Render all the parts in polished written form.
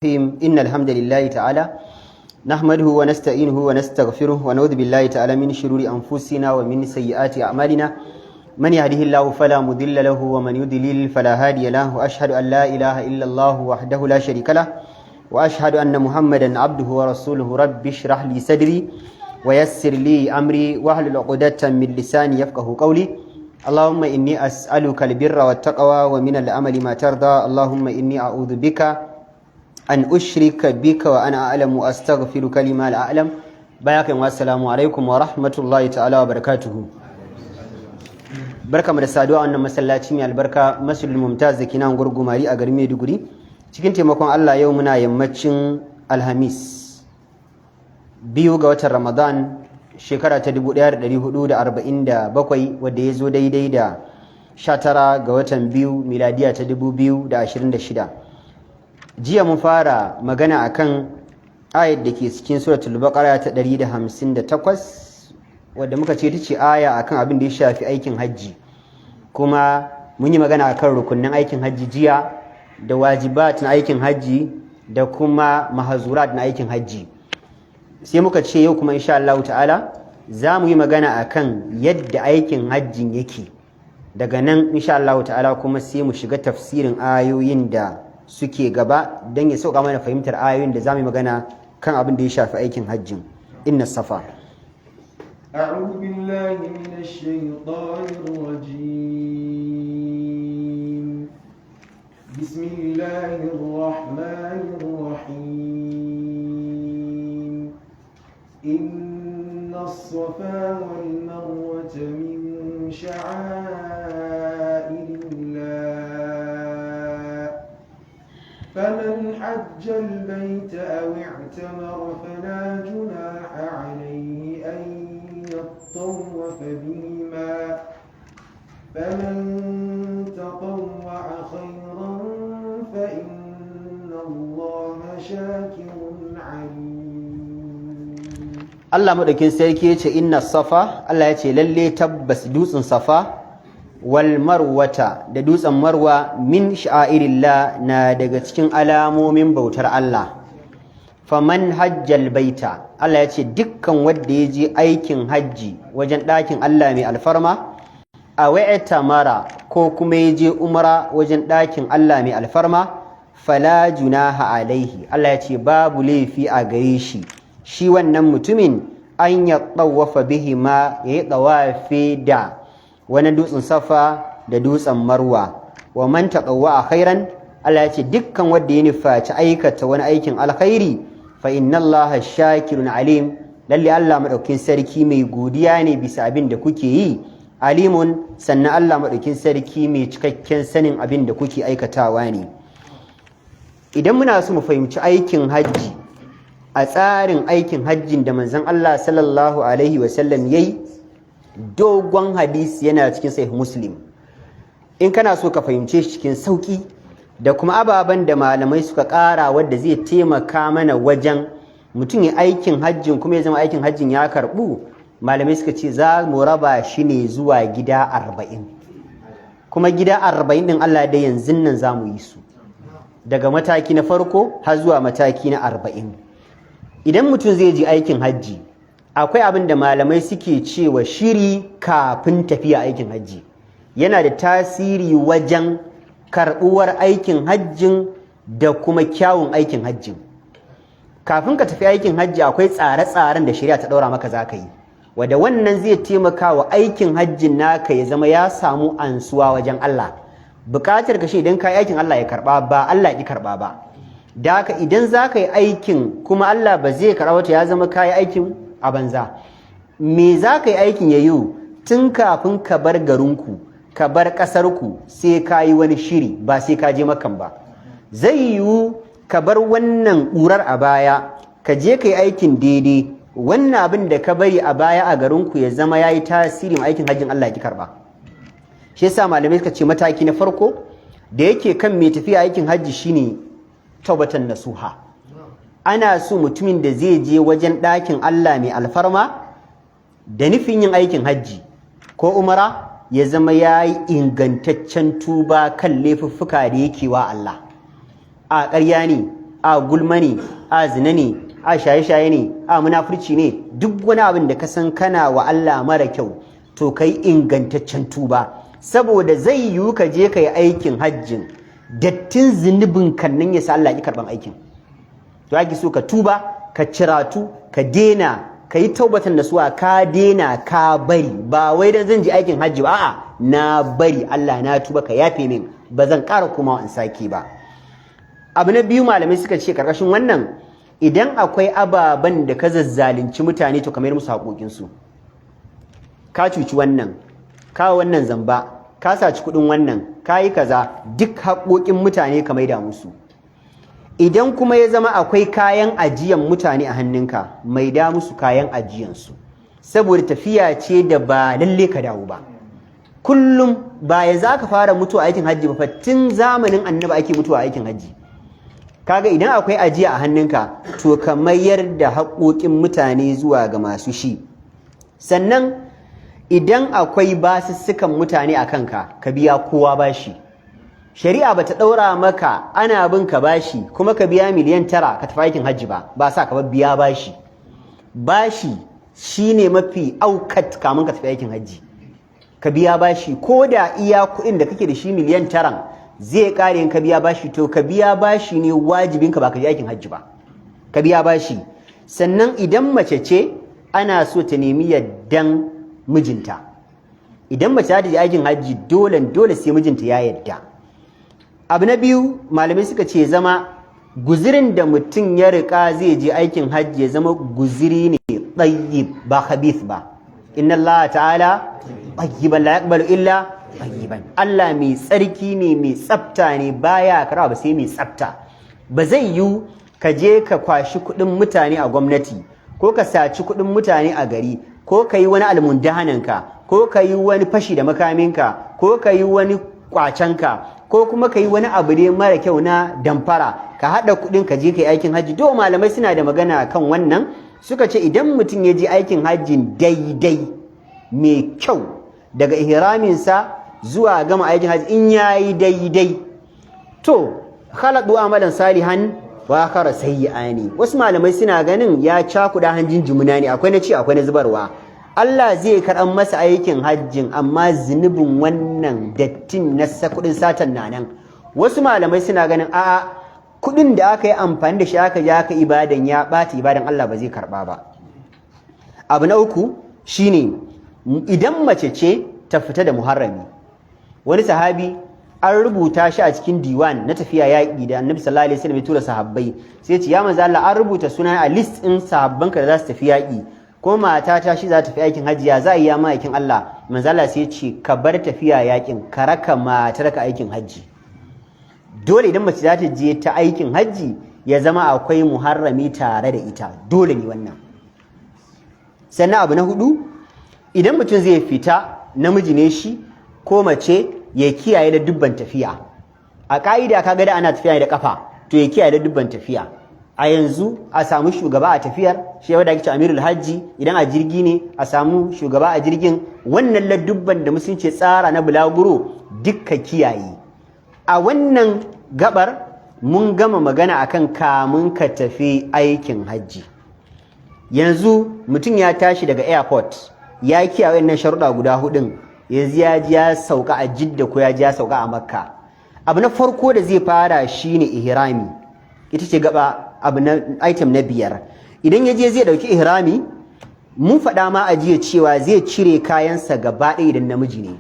إن الحمد لله تعالى نحمده ونستعينه ونستغفره ونعوذ بالله تعالى من شرور أنفسنا ومن سيئات أعمالنا من يهده الله فلا مضل له ومن يضلل فلا هادي له وأشهد أن لا إله إلا الله وحده لا شريك له وأشهد أن محمدا عبده ورسوله رب اشرح لي صدري ويسر لي أمري واحلل عقدة من لساني يفقهوا قولي اللهم إني أسألك البر والتقوى ومن الأمل ما ترضى اللهم إني أعوذ بك أن أشرك بك وأنا أعلم وأستغفرك لما لا أعلم بياكم والسلام عليكم ورحمة الله تعالى وبركاته barka mu da saduwa wannan masallaci mai albarka Masjidul Mumtaz da kinan gurgumari a garin Maiduguri cikin taimakon Allah yau muna yammacin Alhamis 2 ga watan Ramadan shekara ta 1447 wadda ya zo daidai da 19 ga watan 2 miladiya ta 2026 jiya mun fara magana akan ayat da ke cikin suratul baqara ta 158 wadda muka ce tace aya akan abin da ya shafi aikin hajji kuma mun yi magana akan rukunnin aikin hajji jiya da wajibat na aikin hajji da kuma mahazurat na aikin hajji sai muka ce yau kuma insha Allah ta'ala za mu yi magana akan yadda aikin hajjin yake daga nan insha Allah ta'ala kuma sai mu shiga tafsirin ayoyin da suke gaba don ya sauka mana fahimtar ayoyin da za mu yi magana kan abin da ya shafi aikin hajjin inna safa أعوذ بالله من الشيطان الرجيم بسم الله الرحمن الرحيم إن الصفا والمروة من شعائر الله فمن حج البيت أو اعتمر فلا جناح عليه أن يطوف بهما فمن تطوع خيرا فإن الله شاكر عليم Allah madaukin sarki yace inna safa Allah yace lalle tabbas dutsen safa wal marwata da dutsen marwa min sha'irillah na daga cikin alamomin bautar Allah faman hajjal baita Allah ya ce dukkan wanda ya je aikin hajji wajen ɗakin Allah mai alfarma a wa'ita mara ko kuma ya je umra wajen ɗakin Allah mai alfarma fala junaha alaihi Allah ya ce babu laifi a gare shi shi wannan mutumin an ya tsawafa bihi ma ya yi tsawafi da wani dutsen safa da dutsen marwa wa man taqawwa a khairan Allah ya ce dukkan wanda ya nufaci aikata wani aikin alkhairi fa inna Allaha shakirun alim lalle Allah madaukin sarki mai godiya ne bisa abin da kuke yi alimun sannan Allah madaukin sarki mai cikakken sanin abin da kuke aikatawa ne idan muna so mu fahimci aikin hajji a tsarin aikin hajjin da manzon Allah sallallahu alaihi wasallam yayi dogon hadisi yana cikin sahih Muslim in kana so ka fahimce shi cikin sauki da kuma ababen da malamai suka ƙara wadda zai taimaka mana wajen mutum ya aikin hajjin kuma ya zama aikin hajjin ya karɓu malamai suka ce za mu raba shi ne zuwa gida 40 kuma gida 40 ɗin Allah da yanzu nan za mu yi su daga mataki na farko har zuwa mataki na 40 idan mutum zai je aikin hajji akwai abin da malamai suke cewa shiri kafin tafiya aikin hajji yana da tasiri wajen karɓuwar aikin hajjin da kuma kyawun aikin hajjin kafin ka tafi aikin hajji akwai tsare-tsaren da shari'a ta ɗaura maka za ka yi wadda wannan zai taimaka wa aikin hajjin naka ya zama ya samu ansuwa wajen Allah buƙatar ka shi idan ka yi aikin Allah ya karɓa ba Allah ya ƙi karɓa ba da haka idan za ka yi aikin kuma Allah ba zai karɓa wata ya zama ka yi aikin a banza me za ka yi aikin ya yi tun kafin ka bar garinku ka bar ƙasarku sai ka yi wani shiri ba sai ka je makan ba zai yiwu ka bar wannan ƙurar a baya ka je ka yi aikin daidai wannan abin da ka bari a baya a garinku ya zama ya yi tasiri ma aikin hajjin Allah ya ki karɓa shi yasa malamai suka ce mataki na farko da yake kan mai tafiya aikin hajji shine taubatan nasuha ana so mutumin da zai je wajen ɗakin Allah mai alfarma da nufin yin aikin hajji ko umara ya zama ya yi ingantaccen tuba kan laifuffuka da yake wa Allah a ƙarya ne a gulma ne, a zina ne, a shaye-shaye ne, a munafurci ne, duk wani abin da ka san kana wa Allah mara kyau to kai ingantaccen tuba, saboda zai yiwu ka je ka yi aikin hajjin dattin zunubin kannan ya sa Allah ya karban aikin. To ake so ka tuba, ka ciratu, ka dena, ka yi taubatan nasuwa, ka dena, ka bari, ba wai dan zan je aikin hajji ba, a'a na bari, Allah na tuba, ka yafe min, ba zan ƙara kuma in saki ba. Abu na biyu malamai suka ce karkashin wannan, idan akwai ababen da ka zazzalunci mutane to kamar musu haƙoƙinsu. Ka cuci wannan, ka wannan zamba, ka saci kuɗin wannan, ka yi kaza, duk haƙoƙin mutane ka maida musu. Idan kuma ya zama akwai kayan ajiyan mutane a hannunka, maida musu kayan ajiyansu, saboda tafiya ce da ba lalle ka dawo ba. Kullum ba ya za ka fara mutuwa aikin hajji ba, tun zamanin annabi ake mutuwa aikin hajji. Kaga idan akwai ajiya a hannunka to ka mayar da haƙoƙin mutane zuwa ga masu shi. Sannan idan akwai basussukan mutane a kanka, ka biya kowa bashi. Shari'a bata ɗaura maka ana bin ka bashi kuma ka biya miliyan 9 ka tafi aikin hajji ba sa ka biya bashi. Bashi shine mafi aukat kamun ka tafi aikin hajji. Ka biya bashi, ko da iya kuɗin da kake da shi miliyan 9 zai kare in ka biya bashi, to ka biya bashi ne wajibinka, ba ka je aikin hajji ba, ka biya bashi. Sannan idan mace ce ana so ta nemi yaddan mijinta. Idan mace ta je aikin hajji dole sai mijinta ya yadda. Abu na biyu malamai suka ce zama guzirin da mutum ya rika zai je aikin hajji ya zama guziri ne tayyib ba khabith ba. Inna Allah ta'ala tayyiban la yaqbalu illa tayyiban. Allah mai tsarki ne, mai tsafta ne, baya karaba ba sai mai tsafta. Ba zai yiwu ka je ka kwashi kuɗin mutane a gwamnati, ko ka saci kuɗin mutane a gari, ko ka yi wani almundahananka, ko ka yi wani fashi da makaminka, ko ka yi wani kwacenka, ko kuma ka yi wani abu ne mara kyau na damfara, ka haɗa kuɗin ka je ka yi aikin hajji. Do malamai suna da magana kan wannan, suka ce idan mutum ya je aikin hajjin daidai mai kyau daga ihraminsa zuwa gama aikin hajji, in yayi daidai to khalaqu amalan salihan wa akhara sayyi'ani. Wasu malamai suna ganin ya cakuda hanjin jumuna ne, akwai na ci akwai na zubarwa. Allah zai karɓar masa aikin hajjin, amma zunubin wannan dattin na kuɗin satan nan. Wasu malamai suna ganin a'a, kuɗin da aka yi amfani da shi aka ja aka ibadan ya ɓata ibadan, Allah ba zai karɓa ba. Abu na uku shine idan mace ce ta fita da muharrami. Wani sahabi an rubuta shi a cikin diwan na tafiya yaƙi da Annabi sallallahu alaihi wasallam ya tura sahabbai, sai ce ya manzo Allah, an rubuta sunan a list ɗin sahabbanka da za su tafi yaƙi, ko mata ta shi za ta tafi aikin hajji, ya za a yi ya ma'aikin Allah? Manzo Allah sai ce ka bar tafiya yaƙin, ka raka matarka aikin hajji. Dole idan mace za ta je ta aikin hajji ya zama akwai muharrami tare da ita, dole ne wannan. Sannan abu na hudu, idan mutum zai fita, namiji ne shi ko mace, ya kiyaye da dubban tafiya. A ka'ida kaga da ana tafiya da kafa, to ya kiyaye da dubban tafiya. A yanzu a samu shugaba a tafiyar, shi wanda ake ce amirul hajji. Idan a jirgi ne a samu shugaba a jirgin. Wannan ladubban da musulunci tsara na bulaguro dukka kiyaye. A wannan gabar mun gama magana akan kamun ka tafi aikin hajji. Yanzu mutum ya tashi daga airport, ya kiyaye wannan sharuɗa guda hudun, yanzu ya ji ya sauka a Jidda ko ya ji ya sauka a Makka. Abu na farko da zai fara shine ihrami. Ita ce gaba abu na item na 5. Idan ya je zai dauki ihrami, mun faɗa ma a jiya cewa zai cire kayansa gaba ɗaya idan namiji ne.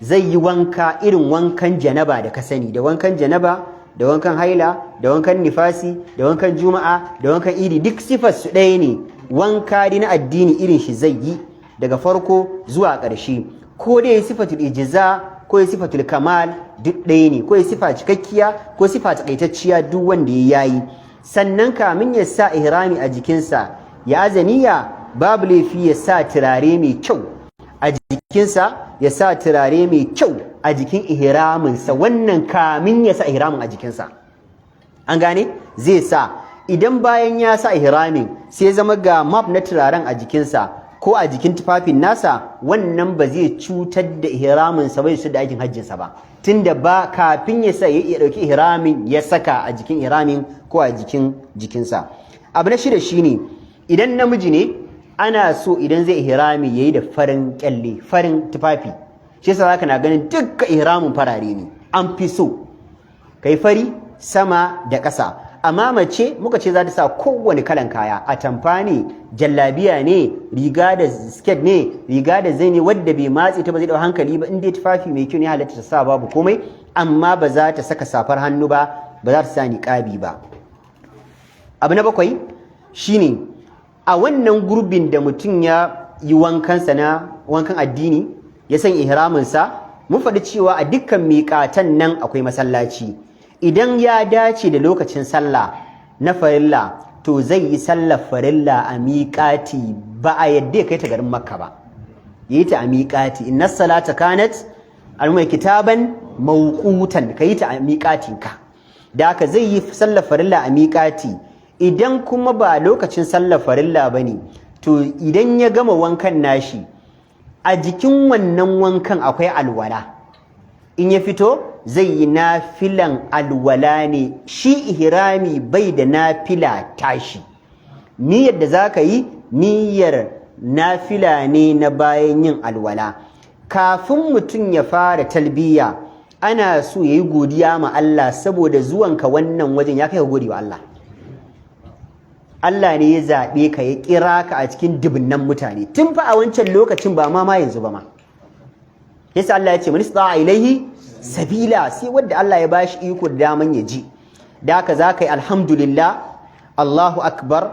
Zai yi wanka irin wankan janaba da ka sani, da wankan janaba, da wankan haila, da wankan nifasi, da wankan juma'a, da wankan idi, duk sifar su ɗaya ne. Wanka na addini irin shi zai yi daga farko zuwa ƙarshe. Ko dai sifatul ijza ko sifatul kamal, duk ɗaya ne, ko sifa cikakkiya ko sifa takaitacciya, duk wanda ya yi. Sannan kamin ya sa ihrami a jikinsa, ya azaniya, babu laifi ya sa turare mai kyau a jikinsa, ya sa turare mai kyau a jikin ihraminsa. Wannan kamin ya sa ihramin a jikinsa, an gane, zai sa. Idan bayan ya sa ihramin sai zama ga map na turaren a jikinsa, ko a jikin tufafin nasa, wannan ba zai cutar da ihraminsa bai su da aikin hajjinsa ba, tunda ba kafin ya ɗauki ihramin ya saka a jikin ihramin ko a jikinsa. Abu na shida shine idan namiji ne ana so idan zai ihrami yayi da farin kyalle, farin tufafi. Shi yasa zaka na ganin dukkan ihramin farare ne, an fi so kai fari sama da ƙasa. Amma mace muka ce za ta sa kowane kalan kaya, atamfa ne, jallabiya ne, riga da skirt ne, riga da zani wadda bai matse ta ba zai dau hankali ba, in dai tufafi mai kyau ne halatta ta sa babu komai, amma ba za ta saka safar hannu ba, ba za ta sa niqabi ba. Abu na 7 shine a wannan gurbin da mutum ya yi wankansa na wankan addini ya san ihraminsa, mun faɗi cewa a dukkan miƙatan nan akwai masallaci. Idan ya dace da lokacin sallah na farilla to zai yi sallar farilla a miƙati, ba a yadda ya kai ta garin Makka ba, yi ta a miƙati. Inna salata kanat almai kitaban mawqutan, ka yi ta a miƙatinka. Da haka zai yi sallar farilla a miƙati. Idan kuma ba lokacin sallar farilla bane, to idan ya gama wankan nashi, a jikin wannan wankan akwai alwala, in ya fito zai yi nafilan alwala ne. Shi ihrami bai da nafila tashi, niyyar da zaka yi niyyar nafila ne na bayan yin alwala. Kafin mutum ya fara talbiya ana so yayi godiya ma Allah, saboda zuwanka wannan wajen ya kai ka gode wa Allah. Allah ne ya zaɓe ka, ya kira ka a cikin dubunnan mutane tun fa a wancan lokacin, ba ma yanzu ba ma. Yasa Allah ya ce man istata'a ilaihi sabila, sai wanda Allah ya bashi iko da daman ya ji. Da haka zaka yi alhamdulillah, Allahu akbar,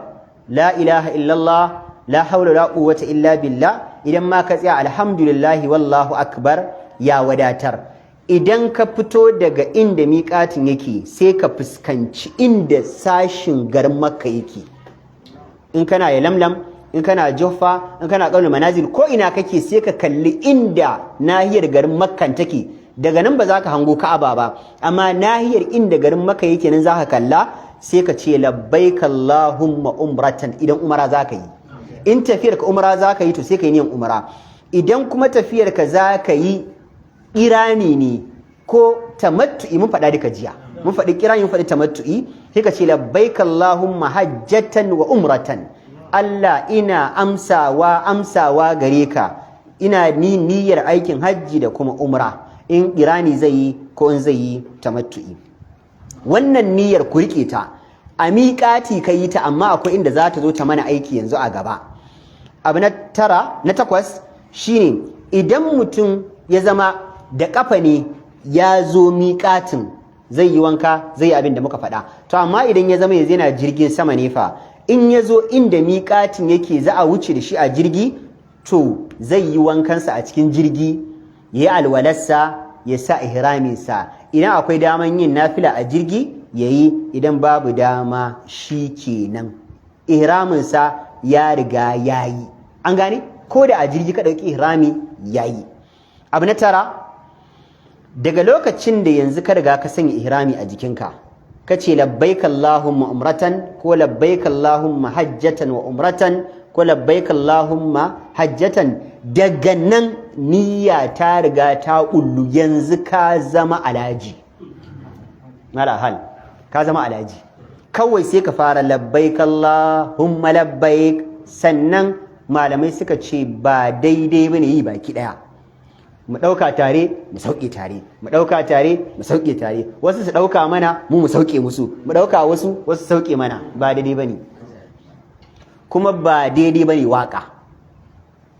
la ilaha illallah, la haula la quwwata illa billah. Idan ma ka tsaya alhamdulillah wallahu akbar ya wadatar. Idan ka fito daga inda miƙatin yake sai ka fuskanci inda sashin garin Makka yake. In kana ya lamlam, in kana Juffa, in kana Qaulul Manazil, ko ina kake sai ka kalli inda nahiyar garin Makkan take. Daga nan ba za ka hango Ka'aba ba, amma nahiyar inda garin Makka yake nan za ka kalla, sai ka ce labbaik Allahumma umratan idan umara za ka yi. In tafiyar ka umara za ka yi to sai ka yi niyan umara. Idan kuma tafiyar ka za ka yi irani ne ko tamattu'i, mun faɗa duka jiya, mun faɗi kirani mun faɗi tamattu'i, sai ka ce labbaik Allahumma hajjatan wa umratan. Allah ina amsawa gare ka, ina niyyar aikin hajji da kuma umra, in irani zai yi ko in zai yi tamattu'i. Wannan niyyar ku rike ta, a miƙati ka yi ta, amma akwai inda za ta zo ta mana aiki yanzu a gaba. Abu na 8 shine idan mutum ya zama da ƙafa ne ya zo miƙatin, zai yi wanka, zai yi abin da muka faɗa. To amma idan ya zama yanzu yana jirgin sama ne fa, in ya zo inda miƙatin yake za a wuce da shi a jirgi, to zai yi wankansa a cikin jirgi, ya yi alwalarsa, ya sa ihraminsa. Idan akwai daman yin nafila a jirgi ya yi, idan babu dama shi kenan ihraminsa ya riga ya yi. An gane? Ko da a jirgi ka ɗauki ihrami ya yi. Abu na 9, daga lokacin da yanzu ka riga ka sanya ihrami a jikinka, ka ce labbaik Allahumma umratan ko labbaik Allahumma hajjatan wa umratan ko labbaik Allahumma hajjatan, daga nan niyya ta riga ta kullu, yanzu ka zama alhaji. Malahal ka zama alhaji, kawai sai ka fara labbaik Allahumma labbaik. Sannan malamai suka ce ba daidai bane yi baki daya, mu ɗauka tare mu sauke tare, mu ɗauka tare mu sauke tare, wasu su ɗauka mana mu sauke musu, mu ɗauka wasu sauke mana, ba daidai bane. Kuma ba daidai bane waka,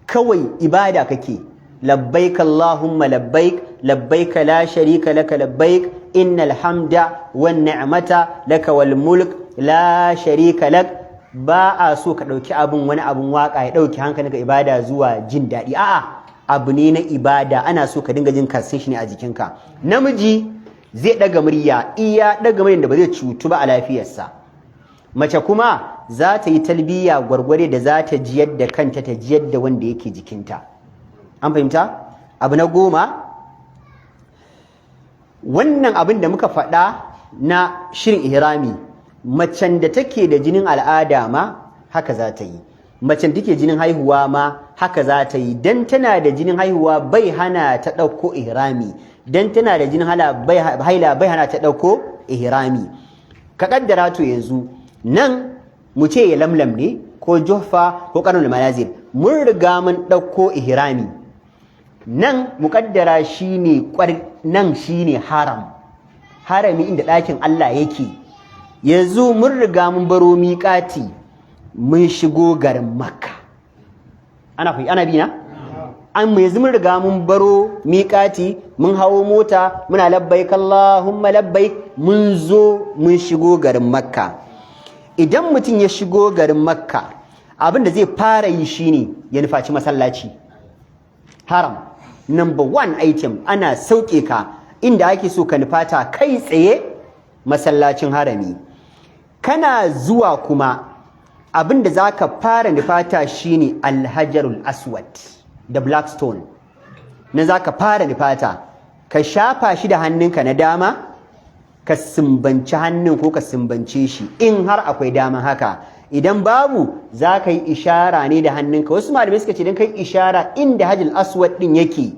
kawai ibada kake. labbaik Allahumma labbaik, labbaik la sharika laka labbaik, innal hamda wan ni'mata laka wal mulk la sharika lak. Ba a so ka ɗauki wani abun waka ya ɗauki hankali ga ibada zuwa jin daɗi. A'a, abu ne na ibada, ana so ka dinga jin karsin shi ne a jikinka. Namiji zai ɗaga murya, iya ɗaga muryar da ba zai cutu ba a lafiyarsa. Mace kuma za ta yi talbiya gwargware da za ta jiyar da kanta, ta jiyar da wanda yake jikinta. An fahimta? Abu na 10, wannan abin da muka faɗa na shirin ihrami, macen da take da jinin al'ada ma haka za ta yi. macen take jinin haihuwa ma haka za ta yi, dan tana da jinin haihuwa bai hana ta ɗauko ihrami, dan tana da jinin haila bai hana ta ɗauko ihrami. Ka kaddara to yanzu nan mu ce ya lamlam ne ko juhfa ko kanul manazil, mun riga mun ɗauko ihrami, nan muƙaddara shine nan shine harami inda ɗakin Allah yake. Yanzu mun riga mun baro miƙati mun shigo garin Makka. Ana bi na? Yanzu mun riga mun baro miƙati mun hawo mota muna labbaik Allahumma labbaik, mun zo mun shigo garin Makka. Idan mutum ya shigo garin Makka, abin da zai fara yi shine ya nufaci masallaci haram. Number 1 item, ana sauke ka inda ake so ka nufata kai tsaye masallacin harami. Kana zuwa kuma abin da za ka fara nufata shine alhajarul aswad da black stone. Na za ka fara nufata, ka shafa shi da hannunka na dama, ka sumbanci hannun ko ka sumbance shi in har akwai dama haka. Idan babu, za ka yi ishara ne da hannunka. Wasu malamai suka ce idan ka yi ishara inda hajjal aswad din yake,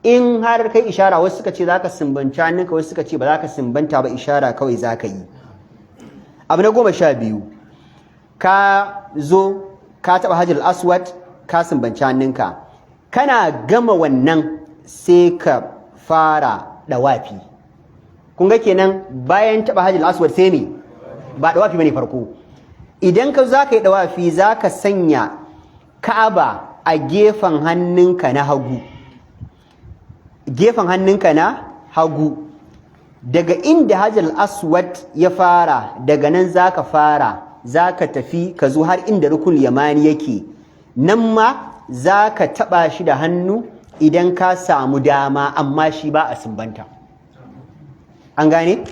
in har kai ishara, wasu suka ce za ka sumbanci hannunka, wasu suka ce ba za ka sumbanta ba, ishara kawai za ka yi. Abu na 12, ka zo ka taɓa hajjal aswad ka sumbanci hannunka, kana gama wannan sai ka fara ɗawafi. Kun ga kenan bayan taɓa hajjal aswad sai me? Ba ɗawafi bane farko. Idan ka za ka yi ɗawafi, za ka sanya Ka'aba a gefen hannunka na hagu. Gefen hannunka na hagu. Daga inda hajjal aswad ya fara, daga nan za ka fara, za ka tafi ka zo har inda rukun yamani yake. Nan ma za ka taɓa shi da hannu idan ka samu dama, amma shi ba a sumbanta. An gane?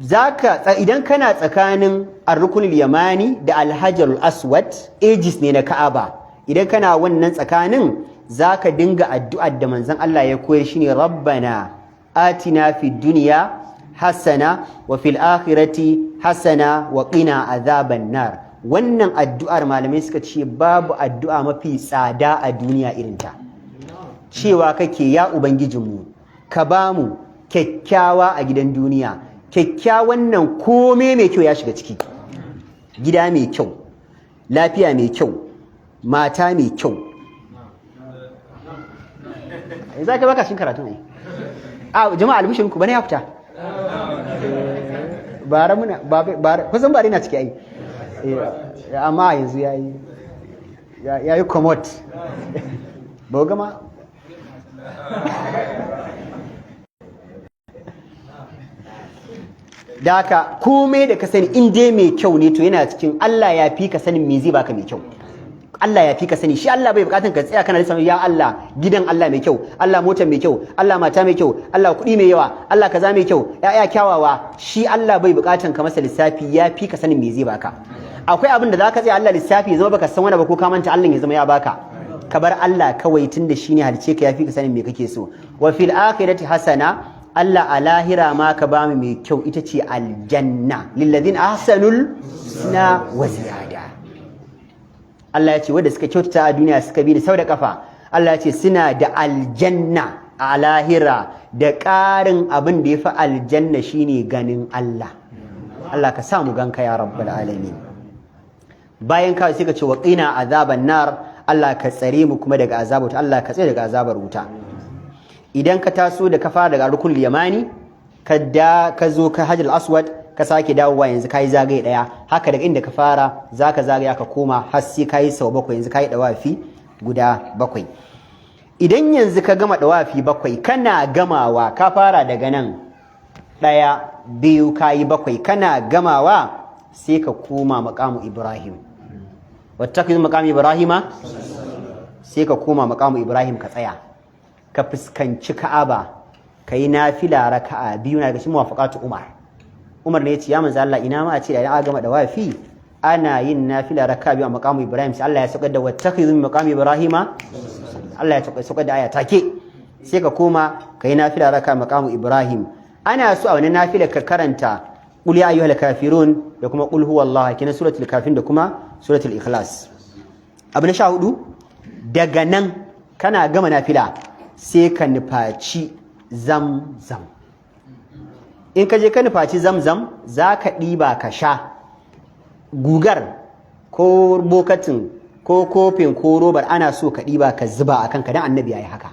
Idan kana tsakanin ar-rukunul yamani da al-hajarul aswad, aegis ne na Ka'aba. Idan kana wannan tsakanin, zaka dinga addu'ar da manzon Allah ya koyar, shine rabbana atina fid dunya hasana wa fil akhirati hasana wa qina azaban nar. Wannan addu'ar malamai suka ce babu addu'a mafi tsada a duniya irinta. Cewa kake, ya ubangijinmu ka bamu kyakkyawa a gidan duniya. Kyakkyawan nan kome mai kyau ya shiga ciki. Gida mai kyau, lafiya mai kyau, mata mai kyau. Za ka baka shin karatu ne? Jama'a albishirinku bane ya fita. Kusan bare na ciki ai. Amma yanzu yayi commode. Ba gama da haka komai da ka sani in dai mai kyau ne to yana cikin Allah ya fi ka sanin me zai baka mai kyau. Allah ya fi ka sani, shi Allah bai bukatan ka tsaya kana lissafi ya Allah gidan Allah mai kyau, Allah motar mai kyau, Allah mata mai kyau, Allah kuɗi mai yawa, Allah kaza mai kyau, ya'ya kyawawa. Shi Allah bai bukatan ka masa lissafi, ya fi ka sanin me zai baka. Akwai abin da zaka tsaya Allah lissafi ya zama baka san wani ba ko ka manta Allah ya zama ya baka. Ka bar Allah kawai tunda shine halice ka, ya fi ka sanin me kake so. Wa fil akhirati hasana, Allah a lahira ma ka ba mu mai kyau, ita ce aljanna lilladhina ahsanul husna wa ziyada. Allah ya ce wanda suka kyautata a duniya suka bi da sau da kafa, Allah ya ce suna da aljanna a lahira, da ƙarin abin da ya fi aljanna shine ganin Allah. Allah ka sa mu ganka ya rabbal alamin. Bayan ka sai ka ce wa qina azaban nar, Allah ka tsare mu kuma daga azabar wuta, Allah ka tsare daga azabar wuta. Idan ka taso da ka fara daga rukun yamani, ka zo ka hajjal aswad, ka sake dawowa, yanzu kai zagaye daya. Haka daga inda ka fara zaka zagaya ka koma har sai kai sau 7, yanzu kai dawafi guda 7. Idan yanzu ka gama dawafi 7, kana gamawa, ka fara daga nan 1 2 kai 7, kana gamawa sai ka koma maqamu Ibrahim. Wattaqiz maqamu Ibrahima, sai ka koma maqamu Ibrahim ka tsaya. Ka fuskanci Ka'aba, kai nafila raka'a 2 na daga cikin muwafaqatu Umar. Umar ne ya ce ya manzo Allah, ina ma a ce da gama dawafi ana yin nafila raka'a 2 a maqamu Ibrahim, sai Allah ya saukar da wattakhidhu min maqami Ibrahima. Allah ya saukar da aya take, sai ka koma kai nafila raka'a maqamu Ibrahim. Ana so a wannan nafila ka karanta qul ya ayyuhal kafirun da kuma qul huwallahu kina suratul kafirun da kuma suratul ikhlas. Abu na 14 daga nan kana gama nafila sai ka nufaci zamzam. In ka je ka nufaci zamzam za ka ɗiba ka sha, gugar ko bokatin ko kofin ko robar ana so ka ɗiba ka zuba a kanka don annabi ya yi haka.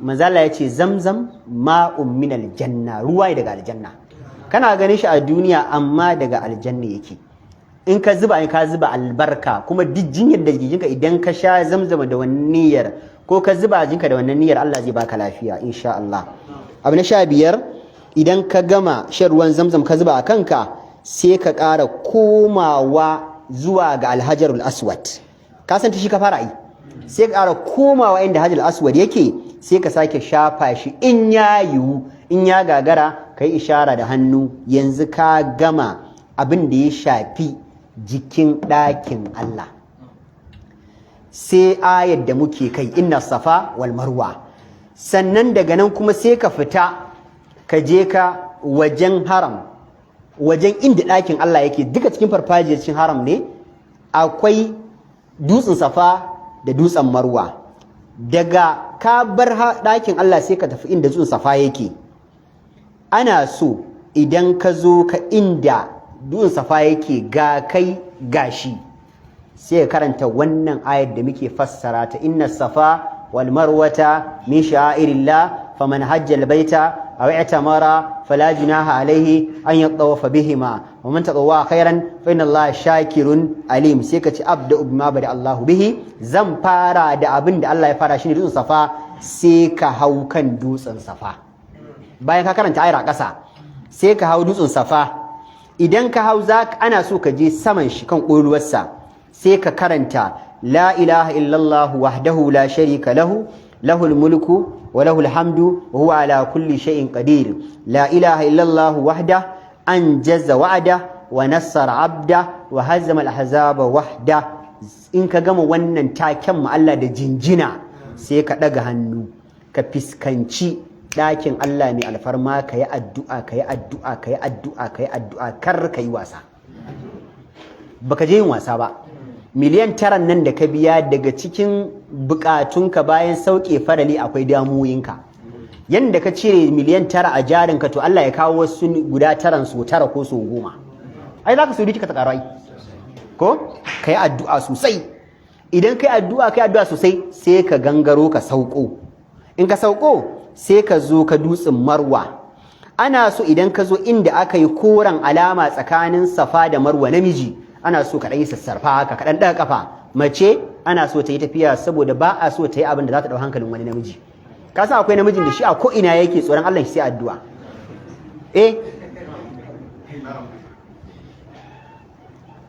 Manzala ya ce zamzam ma'un min aljanna, ruwa daga aljanna. Kana ganin shi a duniya amma daga aljanna yake. In ka zuba albarka, kuma duk jinyar da jikinka idan ka sha zamzama da wannan niyyar ko ka zuba jinka da wannan niyyar Allah zai baka lafiya insha Allah. Abu na 15 idan ka gama shan ruwan zamzam ka zuba a kanka sai ka ƙara komawa zuwa ga alhajarul aswad. Ka san ta shi ka fara yi, sai ka ƙara komawa inda hajarul aswad yake sai ka sake shafa shi, in ya yiwu, in ya gagara ka yi ishara da hannu, yanzu ka gama abin da ya shafi jikin ɗakin Allah. Sai ayar da muke kai inna safa wal marwa. Sannan daga nan kuma sai ka fita ka je ka wajen haram, wajen inda ɗakin Allah yake, duka cikin farfajiyar cikin haram ne akwai dutsen safa da dutsen marwa. Daga ka bar ɗakin Allah sai ka tafi inda dutsen safa yake. Ana so idan ka zo ka inda dutsen safa yake ga kai gashi sai ka karanta wannan ayar da muke fassara ta inna safa wal marwata min sha'irillah faman hajja al baita aw i'tamara fala junaha alayhi an yatawafa bihima wa man tatawwa khairan fa inna allaha shakirun alim. sai ka ci abda bima bada Allah bihi, zan fara da abin da Allah ya fara shine dutsen safa, sai ka hau kan dutsen safa. Bayan ka karanta ayar a ƙasa sai ka hau dutsen safa. Idan ka hau ana so ka je saman shi kan ƙoluwarsa sai ka karanta la ilaha illallah wahdahu la sharika lahu lahul mulku wa lahul hamdu wa huwa ala kulli shay'in qadir. La ilaha illallah wahda anjaza wa'da wa nassara abda wa hazama al-ahzaba wahda. In ka gama wannan taken ma Allah da jinjina sai ka daga hannu ka fiskanci ɗakin Allah mai alfarma, ka yi addu'a, ka yi addu'a, ka yi addu'a, ka yi addu'a, kar ka yi wasa. Baka je yin wasa ba. Miliyan 9 nan da ka biya daga cikin bukatunka bayan sauke farali akwai damuwinka. Yanda ka cire miliyan 9 a jarinka to Allah ya kawo wasu guda 9 so 9 ko so 10. Ai za ka so ka ta ƙarai. Ko? Ka yi addu'a sosai. Idan ka yi addu'a sosai sai ka gangaro ka sauko. In ka sauko sai ka zo ka dutsen marwa. Ana so idan ka zo inda aka yi koren alama tsakanin safa da marwa namiji, ana so ka ɗan yi sassarfa haka, ka ɗan ɗaga ƙafa. Mace ana so ta yi tafiya saboda ba a so ta yi abin da za ta ɗau hankalin wani namiji. Ka san akwai namijin da shi a ko'ina yake tsoron Allah shi sai addu'a.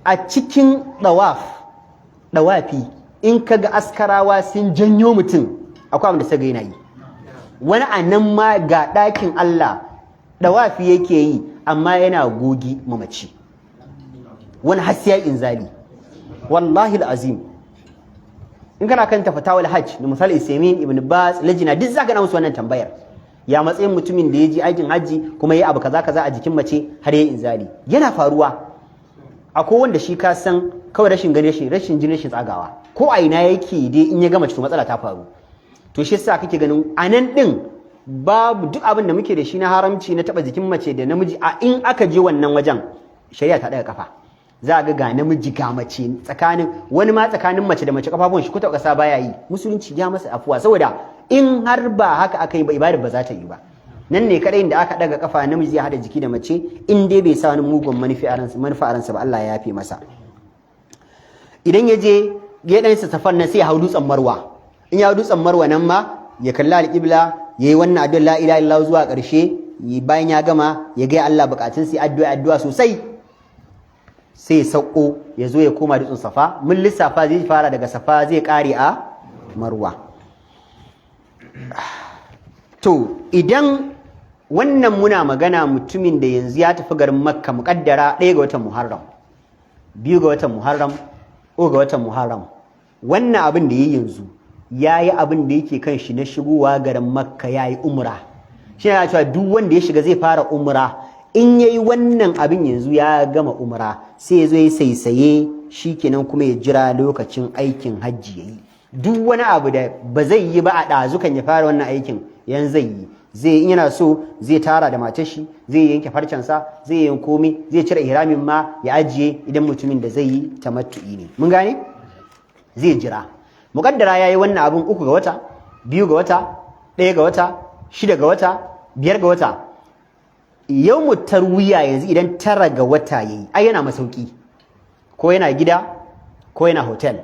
A cikin ɗawafi in ka ga askarawa sun janyo mutum akwai abin da suka yana yi. Wani a nan ma ga ɗakin Allah ɗawafi yake yi amma yana gogi mamaci, wani hasiya inzali. Wallahi azim in kana kan fatawul hajj da misal Isaimin Ibn Baz lajina duk zaka na musu wannan tambayar, ya matsayin mutumin da ya ji aikin hajji kuma ya abu kaza a jikin mace har yayi inzali. Yana faruwa. Akwai wanda shi ka san kawai rashin gani rashin jini rashin tsagawa, ko a ina yake dai in ya gama to matsala ta faru. To shi yasa kake ganin anan din babu duk abin da muke da shi na haramci na taba jikin mace da namiji, a in aka je wannan wajen shari'a ta daga kafa. Za ga namiji ga mace tsakanin wani ma tsakanin mace da mace kafafun shi kuta kasa baya yi. Musulunci ya masa afuwa saboda in har ba haka aka yi ba ibada ba za ta yi ba. Nan ne kadai da aka daga kafa namiji ya hada jiki da mace in dai bai sa wani mugun manufa a ransa ba, Allah ya yafe masa. Idan ya je ya dan sa safar nan sai ya hau dutsen Marwa. In ya hau dutsen Marwa nan ma ya kalla al-qibla, yayi wannan addu'a la ilaha illallah zuwa karshe, bayan ya gama ya ga Allah bukatun sai addu'a sosai. Sai ya sauko ya zo ya koma dutsen Safa. Mun lissafa zai fara daga Safa zai kare a Marwa. To idan wannan muna magana mutumin da yanzu ya tafi garin Makka muƙaddara 1 ga watan Muharram, 2 ga watan Muharram, 3 ga watan Muharram, wannan abin da yayi yanzu yayi abin da yake kan shi na shigowa garin Makka yayi umra. Shi ne cewa duk wanda ya shiga zai fara umra in yayi wannan abin yanzu ya gama umra sai ya zo ya saisaye shikenan kuma ya jira lokacin aikin hajji yayi duk wani abu da ba zai yi ba a ɗazukan ya fara wannan aikin yanzu zai yi zai in yana so zai tara da matar shi zai yanke farcensa zai yi komai zai cire ihramin ma ya ajiye idan mutumin da zai yi tamattu'i ne mun gane zai jira muƙaddara yayi wannan abun 3 ga wata 2 ga wata 1 ga wata 6 ga wata 5 ga wata yawmu tarwiya yanzu idan 9 ga wata yayi ai yana masauki ko yana gida ko yana hotel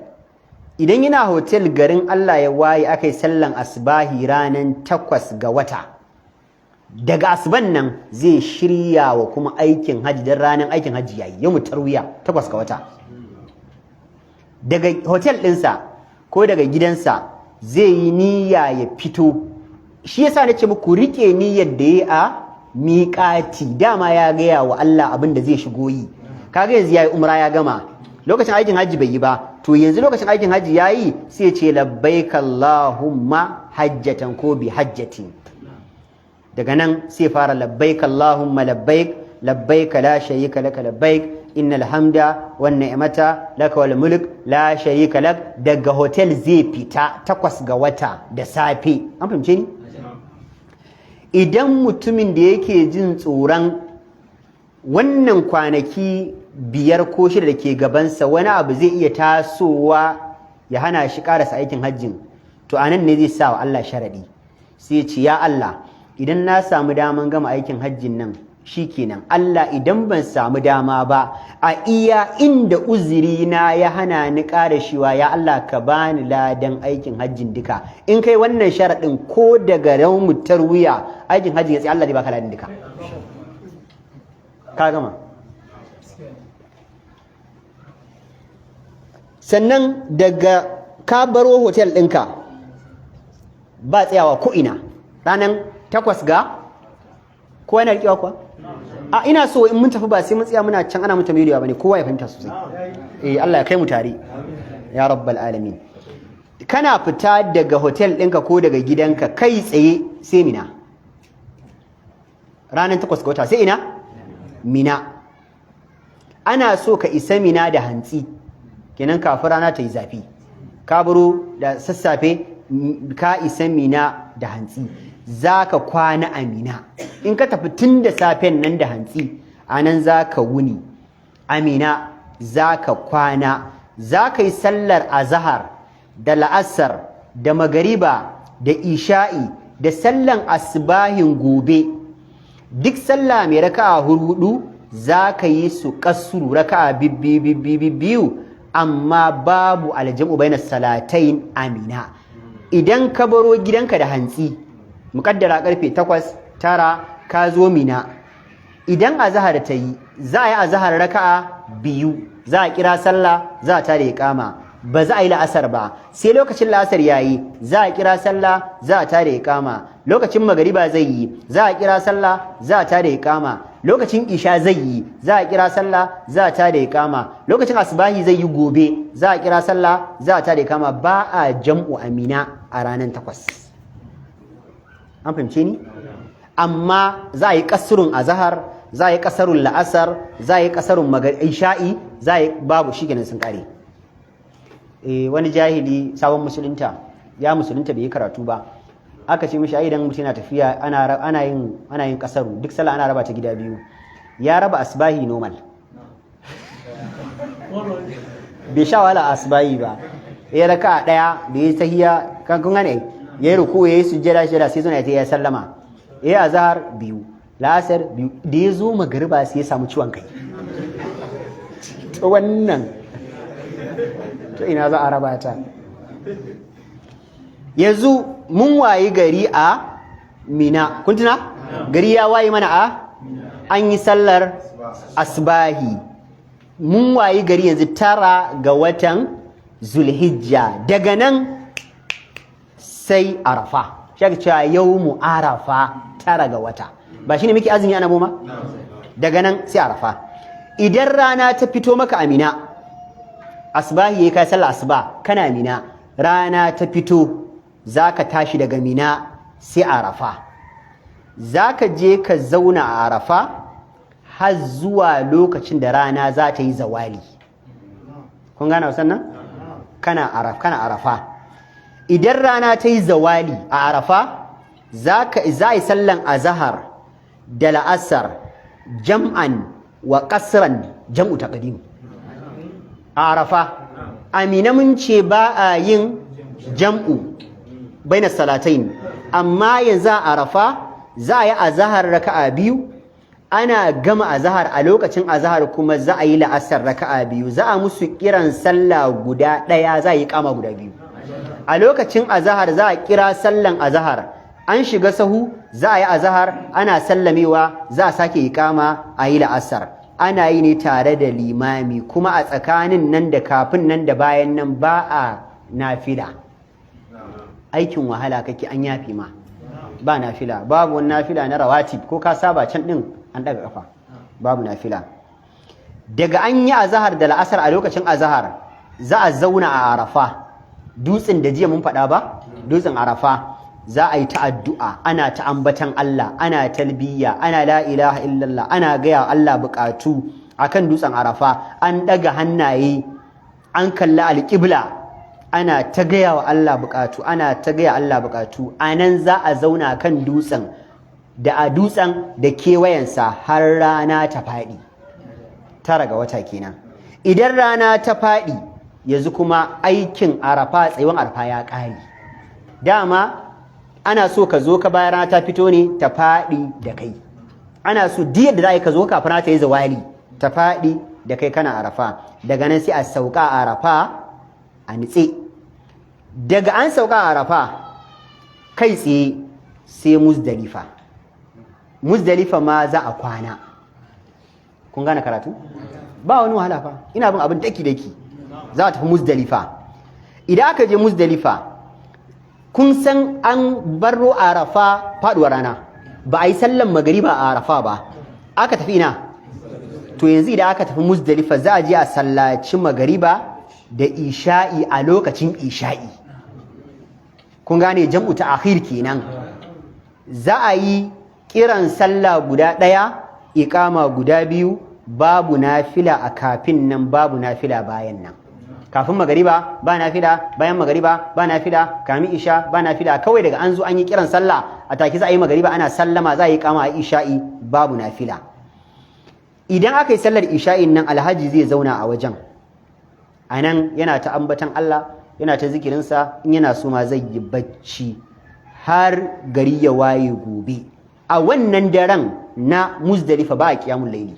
idan yana hotel garin Allah ya waye akai sallan asbahi ranan 8 ga wata daga asuban nan zai shirya wa kuma aikin hajji dan ranan aikin hajji yayi yawmu tarwiya 8 ga wata daga hotel ɗinsa ko daga gidansa zai yi niyya ya fito shi yasa nace muku rike niyyar da yayi a miƙati dama ya gaya wa Allah abin da zai shigo yi kaga yanzu yayi umra ya gama lokacin aikin hajji bai yi ba to yanzu lokacin aikin hajji yayi sai ya ce labbaik Allahumma hajjatan ko bi hajjati daga nan sai fara labbaik Allahumma labbaik labbaik la sharika laka labbaik innal hamda wan ni'mata laka wal mulk la sharika lak daga hotel zai fita 8 ga wata da safe an fahimce ni idan mutumin da yake jin tsoron wannan kwanaki 5 ko 6 da ke gabansa wani abu zai iya tasowa ya hana shi karasa aikin hajjin to anan ne zai sa wa Allah sharadi sai ya ce ya Allah idan na samu daman gama aikin hajjin nan shikenan Allah idan ban samu dama ba a iya inda uzuri na ya hana ni karashiwa ya Allah ka bani ladan aikin hajjin duka in kai wannan sharadin ko daga rawmu tarwiya aikin hajjin ya sai Allah zai baka ladan duka ka gama sannan daga ka baro hotel ɗinka ba tsayawa ko ina ranan 8 ga ko yana rikewa kuwa a ina so in mun tafi ba sai mun tsaya muna can ana mutum miliyoyi bane kowa ya fahimta sosai Allah ya kai mu tare ya rabbal alamin kana fita daga hotel ɗinka ko daga gidanka kai tsaye sai Mina ranar 8 ga wata sai ina Mina ana so ka isa Mina da hantsi kenan kafin rana ta yi zafi ka baro da sassafe ka isa Mina da hantsi za ka kwana a Mina in ka tafi tun da safen nan da hantsi a nan za ka wuni a Mina za ka kwana za ka yi sallar azahar da la'asar da magariba da isha'i da sallan asbahin gobe duk sallah mai raka'a hudu za ka yi su kasuru raka'a biyu amma babu aljam'u bainas salatain amina idan ka baro gidanka da hantsi mukaddara karfe 8 9 ka zo Mina idan azhar ta yi za a yi azhar raka'a 2 za a kira sallah za a tare iqama ba za a yi la'asar ba sai lokacin la'asar yayi za a kira sallah za a tare iqama lokacin magariba zai yi za a kira sallah za a tare iqama lokacin isha zai yi za a kira sallah za a tare iqama lokacin asbahi zai yi gobe za a kira sallah za a tare iqama ba a jam'u amina a ranar 8 an fahimce ni amma za a yi kasurun azhar za a yi kasarun la'asar za a yi kasarun isha'i za a yi babu shikenan sun kare wani jahili sabon musulunta ya musulunta bai yi karatu ba aka ce mishi ai idan mutum yana tafiya ana yin kasaru duk sallah ana raba ta gida biyu ya raba asbahi normal bai sha wala asbahi ba ya raka daya da ya tahiya kan kun gane yayi ruku yayi sujjada sai zo ne ta ya sallama yayi azhar biyu la'asar biyu da ya zo magriba sai ya samu ciwon kai to wannan to ina za a raba ta yanzu mun wayi gari a Mina kun tuna gari ya wayi mana a an yi sallar asbahi mun wayi gari yanzu 9 ga watan Zulhijja daga nan sai Arafa shi ake cewa yawmu Arafa 9 ga wata ba shine muke azumi ana goma daga nan sai Arafa idan rana ta fito maka a Mina asbahi yayi kai sallar asuba kana Mina rana ta fito zaka tashi daga Mina sai Arafa zaka je ka zauna a Arafa har zuwa lokacin da rana za ta yi zawali. Kun gane wasan nan? Kana arafa. Idan rana ta yi zawali a arafa za a yi sallan azahar da la'asar jam'an wa kasran jam'u taqdim a arafa. Amina mun ce ba a yin jam'u baina salatain, amma yanzu a arafa za a yi azahar raka'a biyu, ana gama azahar a lokacin azahar kuma za a yi la'asar raka'a biyu, za a musu kiran sallah guda ɗaya, za a yi kama guda biyu. A lokacin azahar za a kira sallan azahar, an shiga sahu za a yi azahar, ana sallamewa za a sake iqama a yi la'asar. Ana yi ne tare da limami, kuma a tsakanin nan da kafin nan da bayan nan ba a nafila. Aikin wahala kake an yafi ma, ba nafila, babu wani nafila na rawatib, ko ka saba can din an daga kafa, babu nafila. Daga an yi azahar da la'asar a lokacin azahar za a zauna a arafa, dutsen da jiya mun faɗa ba, dutsen arafa za a yi ta addu'a, ana ta ambatan Allah, ana talbiya, ana la ilaha illallah, ana gaya Allah bukatu akan dutsen arafa, an daga hannaye, an kalla alƙibla, ana ta gaya wa Allah bukatu, ana ta gaya Allah bukatu. A nan za a zauna kan dutsen da a dutsen da kewayensa har rana ta faɗi, 9 ga wata kenan. Idan rana ta faɗi yanzu kuma aikin arafa, tsayuwan arafa ya ƙare. Dama ana so ka zo ka bayan rana ta fito ne ta faɗi da kai, ana so diyar da za a yi ka zo kafin ta yi zawali ta faɗi da kai kana arafa. Daga nan sai a sauka a arafa a nitse. Daga an sauka a arafa kai tsaye sai Muzdalifa. Muzdalifa ma za a kwana. Kun gane karatu? Ba wani wahala fa, ina bin abin daki za a tafi Muzdalifa. Idan aka je Muzdalifa, kun san an baro arafa faduwar rana, ba a yi sallan magariba a arafa ba, aka tafi ina? To yanzu idan aka tafi Muzdalifa za a je a sallaci magariba da isha'i a lokacin isha'i. Kun gane jam'u ta'khir kenan. Za a yi kiran sallah guda ɗaya, iqama guda biyu, babu nafila a kafin nan, babu nafila bayan nan. Kafin magariba ba nafila, bayan magariba ba nafila, kamin isha ba nafila. Kawai daga an zo an yi kiran sallah a take za a yi magariba, ana sallama za a yi kama a isha'i, babu nafila. Idan aka yi sallar isha'in nan, alhaji zai zauna a wajen, a nan yana ta ambatan Allah, yana ta zikirinsa, in yana so ma zai yi bacci har gari ya waye gobe. A wannan daren na Muzdalifa ba a kiyamun laili.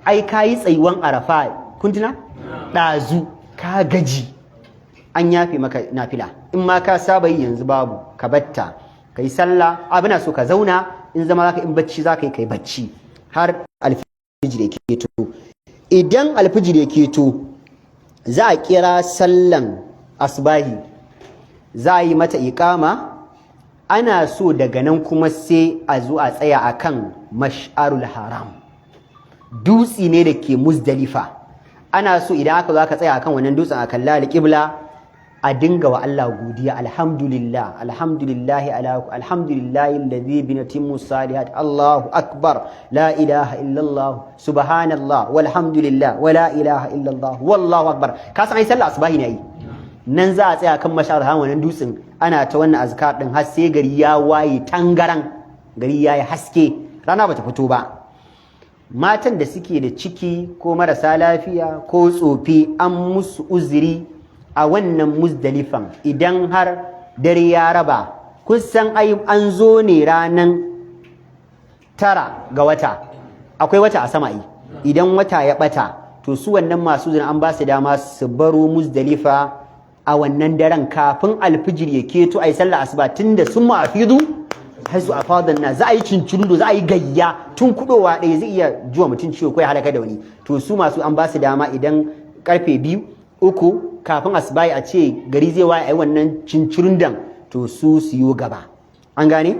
Ai ka yi tsayuwan arafa, kun tuna? Ɗazu ka gaji, an yafe maka nafila. In ma ka saba yi yanzu babu, ka batta, ka yi sallah, abina so ka zauna, in zama zaka, in bacci zaka yi kai bacci har alfijir ya keto. Idan alfijir ya keto za a kira sallan asbahi, za a yi mata iqama. Ana so daga nan kuma sai a zo a tsaya akan mash'arul haram, dutsi ne da ke Muzdalifa. Ana so idan aka zo aka tsaya akan wannan dutsen a kalla alƙibla, a dinga wa Allah godiya, alhamdulillah, alhamdulillahi alhamdulillahi alladhi bi natimmu salihat, Allahu akbar, la ilaha illallah, subhanallah, walhamdulillah, wa la ilaha illallah, wallahu akbar. Ka san ai sallah asbahi ne ai. Nan za a tsaya kan mashar wannan dutsen, ana ta wannan azkar din har sai gari ya waye tangaran, gari yayi haske, rana bata fito ba. Matan da suke da ciki ko marasa lafiya ko tsofi an musu uzuri a wannan Muzdalifan, idan har dare ya raba, kusan ai an zo ne ranan 9 ga wata, akwai wata a sama ai. Idan wata ya bata, to su wannan masu uzuri an ba su dama su baro Muzdalifa a wannan daren kafin alfijir ya keto ai sallar asuba, tunda sun ma'afidu haisu afadan na, za a yi cincirundo, za a yi gayya tun kudowa ɗaya, zai iya juwa mutum ciwo ko ya halaka da wani. To su masu an ba su dama idan karfe 2, 3 kafin asuba a ce gari zai waye ai wannan cincirundon, to su siyo gaba. An gane?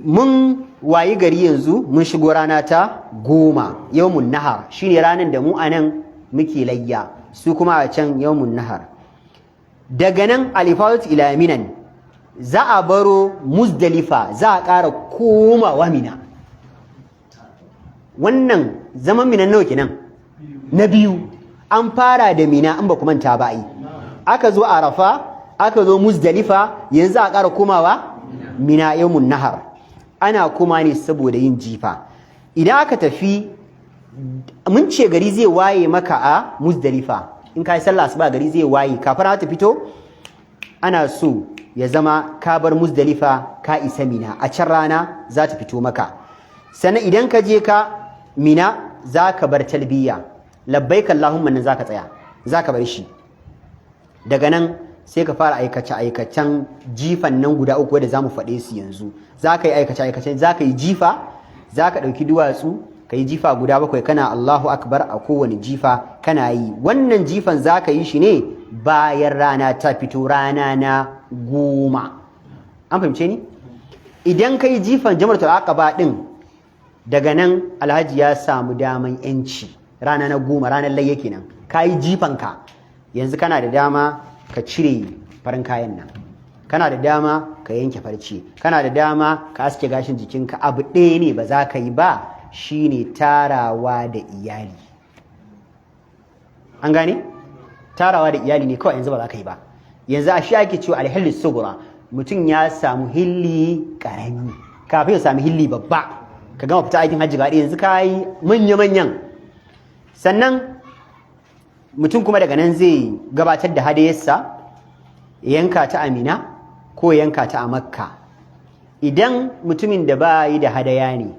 Mun wayi gari yanzu, mun shigo rana ta 10, yawmun nahar, shine ranar da mu anan muke layya, su kuma a can yawmun nahar. Daga nan alifatu ila minan, za a baro Muzdalifa za a ƙara komawa Mina. Wannan zaman Mina nawa kenan? Na biyu. An fara da Mina in ba ku manta ba ai. Aka zo Arafa, aka zo Muzdalifa, yanzu a ƙara komawa Mina yawmun nahar. Ana kuma ne saboda yin jifa. Idan aka tafi mun ce gari zai waye maka a Muzdalifa. In ka yi sallah asuba gari zai waye kafin ta fito ana so ya zama ka bar Muzdalifa ka isa Mina a can rana za ta fito maka. Sannan idan ka je ka Mina za ka bar talbiya labbaik Allahumma nan za ka tsaya za ka bar shi. Daga nan sai ka fara aikace-aikacen jifan nan guda uku da za mu faɗe su yanzu. Za ka yi aikace-aikacen za ka yi jifa, za ka ɗauki duwatsu ka yi jifa guda 7 kana Allahu Akbar a kowane jifa kana yi. Wannan jifan za ka yi shi ne bayan rana ta fito rana na 10. An fahimce ni? Idan ka yi jifan jamratul aqaba ɗin daga nan alhaji ya samu daman yanci rana na 10 ranar layya kenan. Ka yi jifanka yanzu kana da dama ka cire farin kayan nan. Kana da dama ka yanke farce. Kana da dama ka aske gashin jikinka. Abu ɗaya ne ba za ka yi ba shine tarawa da iyali. An gane? Tarawa da iyali ne kawai yanzu ba za ka yi ba. Yanzu a shi ake cewa alhilli sugura. Mutum ya samu hilli karami kafin ya samu hilli babba. Ka gama fita aikin hajji gaɗi yanzu ka yi manya-manyan. Sannan mutum kuma daga nan zai gabatar da hadayarsa, yanka ta a Mina ko yanka ta a Makka. Idan mutumin da ba yi da hadaya ne,